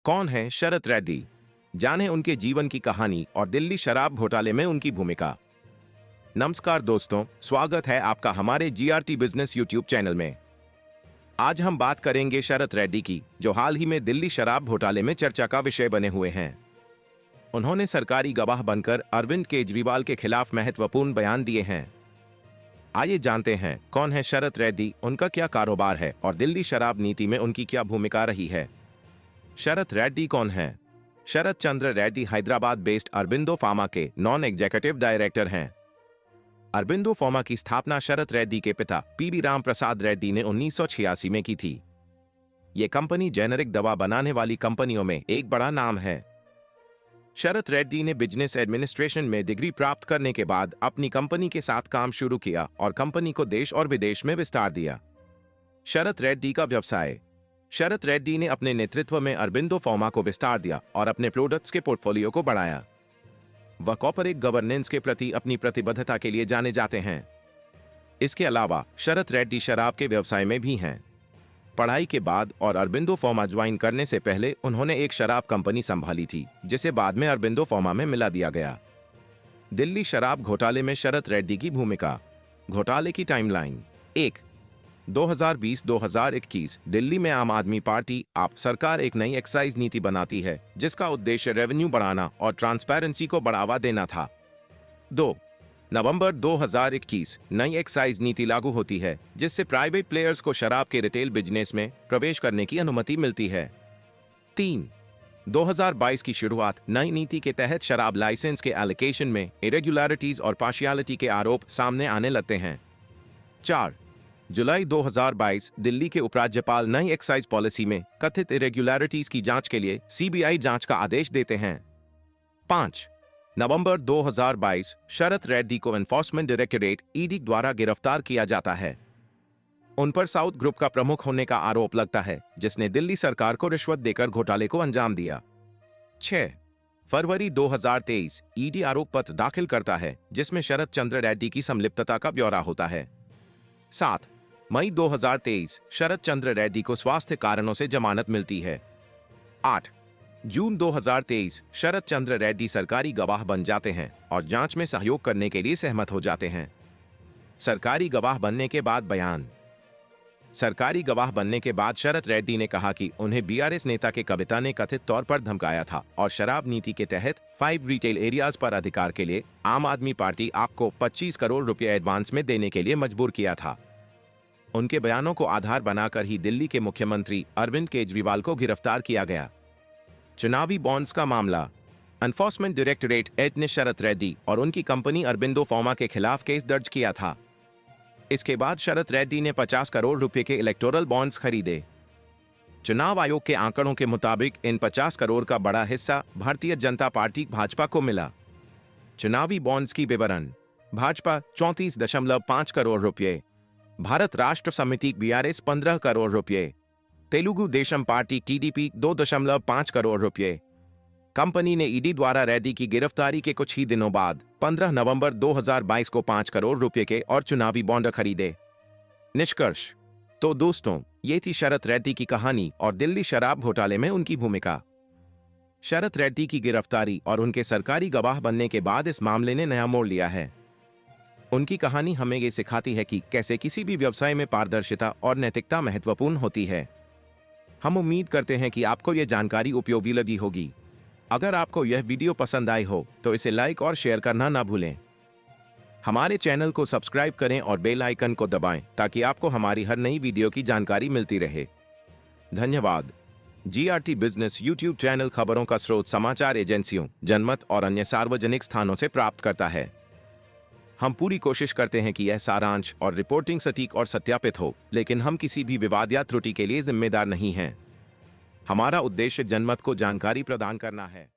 कौन है शरत रेड्डी? जानें उनके जीवन की कहानी और दिल्ली शराब घोटाले में उनकी भूमिका। नमस्कार दोस्तों, स्वागत है आपका हमारे जीआरटी बिजनेस यूट्यूब चैनल में। आज हम बात करेंगे शरत रेड्डी की, जो हाल ही में दिल्ली शराब घोटाले में चर्चा का विषय बने हुए हैं। उन्होंने सरकारी गवाह बनकर अरविंद केजरीवाल के खिलाफ महत्वपूर्ण बयान दिए हैं। आइए जानते हैं कौन है शरत रेड्डी, उनका क्या कारोबार है और दिल्ली शराब नीति में उनकी क्या भूमिका रही है। शरत रेड्डी कौन है? शरत चंद्र रेड्डी हैदराबाद बेस्ड अरबिंदो फार्मा के नॉन एग्जीक्यूटिव डायरेक्टर हैं। अरबिंदो फार्मा की स्थापना शरत रेड्डी के पिता पीवी राम प्रसाद रेड्डी ने 1986 में की थी। ये कंपनी जेनेरिक दवा बनाने वाली कंपनियों में एक बड़ा नाम है। शरत रेड्डी ने बिजनेस एडमिनिस्ट्रेशन में डिग्री प्राप्त करने के बाद अपनी कंपनी के साथ काम शुरू किया और कंपनी को देश और विदेश में विस्तार दिया। शरत रेड्डी का व्यवसाय। शरत रेड्डी ने अपने नेतृत्व में अरबिंदो फार्मा को विस्तार दिया और अपने प्रोडक्ट्स के पोर्टफोलियो को बढ़ाया। वह कॉर्पोरेट गवर्नेंस के प्रति अपनी प्रतिबद्धता के लिए जाने जाते हैं। इसके अलावा शरत रेड्डी शराब के व्यवसाय में भी हैं। पढ़ाई के बाद और अरबिंदो फार्मा ज्वाइन करने से पहले उन्होंने एक शराब कंपनी संभाली थी, जिसे बाद में अरबिंदो फार्मा में मिला दिया गया। दिल्ली शराब घोटाले में शरत रेड्डी की भूमिका। घोटाले की टाइमलाइन। 1. 2020-2021 दिल्ली में आम आदमी पार्टी आप सरकार एक नई एक्साइज नीति बनाती है, जिसका उद्देश्य रेवेन्यू बढ़ाना और ट्रांसपेरेंसी को बढ़ावा देना था। 2. नवंबर 2021 नई एक्साइज नीति लागू होती है, जिससे प्राइवेट प्लेयर्स को शराब के रिटेल बिजनेस में प्रवेश करने की अनुमति मिलती है। 3. 2022 की शुरुआत नई नीति के तहत शराब लाइसेंस के एलोकेशन में इरेगुलरिटीज और पार्शियलिटी के आरोप सामने आने लगते हैं। 4. जुलाई 2022 दिल्ली के उपराज्यपाल नई एक्साइज पॉलिसी में कथित इरेगुलरिटीज की जांच के लिए सीबीआई जांच का आदेश देते हैं। 5. नवंबर 2022 शरत रेड्डी को एनफोर्समेंट डायरेक्टरेट ईडी द्वारा गिरफ्तार किया जाता है। उन पर साउथ ग्रुप का प्रमुख होने का आरोप लगता है, जिसने दिल्ली सरकार को रिश्वत देकर घोटाले को अंजाम दिया। 6. फरवरी 2023 ईडी आरोप पत्र दाखिल करता है, जिसमें शरत चंद्र रेड्डी की संलिप्तता का ब्यौरा होता है। 7. मई 2023 शरत चंद्र रेड्डी को स्वास्थ्य कारणों से जमानत मिलती है। 8. जून 2023 शरत चंद्र रेड्डी सरकारी गवाह बन जाते हैं और जांच में सहयोग करने के लिए सहमत हो जाते हैं। सरकारी गवाह बनने के बाद बयान। सरकारी गवाह बनने के बाद शरत रेड्डी ने कहा कि उन्हें बीआरएस नेता के कविता ने कथित तौर पर धमकाया था और शराब नीति के तहत 5 रिटेल एरियाज पर अधिकार के लिए आम आदमी पार्टी आपको 25 करोड़ रुपए एडवांस में देने के लिए मजबूर किया था। उनके बयानों को आधार बनाकर ही दिल्ली के मुख्यमंत्री अरविंद केजरीवाल को गिरफ्तार किया गया। चुनावी बॉन्ड्स का मामला। एनफोर्समेंट डायरेक्टरेट एट ने शरत रेड्डी और उनकी कंपनी अरबिंदो फार्मा के खिलाफ केस दर्ज किया था। इसके बाद शरत रेड्डी ने 50 करोड़ रुपए के इलेक्टोरल बॉन्ड्स खरीदे। चुनाव आयोग के आंकड़ों के मुताबिक इन 50 करोड़ का बड़ा हिस्सा भारतीय जनता पार्टी भाजपा को मिला। चुनावी बॉन्ड्स की विवरण। भाजपा 34.5 करोड़ रुपए, भारत राष्ट्र समिति बीआरएस 15 करोड़ रुपए, तेलुगु देशम पार्टी टीडीपी 2.5 करोड़ रुपए। कंपनी ने ईडी द्वारा रेड्डी की गिरफ्तारी के कुछ ही दिनों बाद 15 नवंबर 2022 को 5 करोड़ रुपए के और चुनावी बॉन्ड खरीदे। निष्कर्ष। तो दोस्तों, ये थी शरत रेड्डी की कहानी और दिल्ली शराब घोटाले में उनकी भूमिका। शरत रेड्डी की गिरफ्तारी और उनके सरकारी गवाह बनने के बाद इस मामले ने नया मोड़ लिया है। उनकी कहानी हमें ये सिखाती है कि कैसे किसी भी व्यवसाय में पारदर्शिता और नैतिकता महत्वपूर्ण होती है। हम उम्मीद करते हैं कि आपको यह जानकारी उपयोगी लगी होगी। अगर आपको यह वीडियो पसंद आई हो तो इसे लाइक और शेयर करना ना भूलें। हमारे चैनल को सब्सक्राइब करें और बेल आइकन को दबाएं ताकि आपको हमारी हर नई वीडियो की जानकारी मिलती रहे। धन्यवाद। जीआरटी बिजनेस यूट्यूब चैनल खबरों का स्रोत समाचार एजेंसियों, जनमत और अन्य सार्वजनिक स्थानों से प्राप्त करता है। हम पूरी कोशिश करते हैं कि यह सारांश और रिपोर्टिंग सटीक और सत्यापित हो, लेकिन हम किसी भी विवाद या त्रुटि के लिए जिम्मेदार नहीं हैं। हमारा उद्देश्य जनमत को जानकारी प्रदान करना है।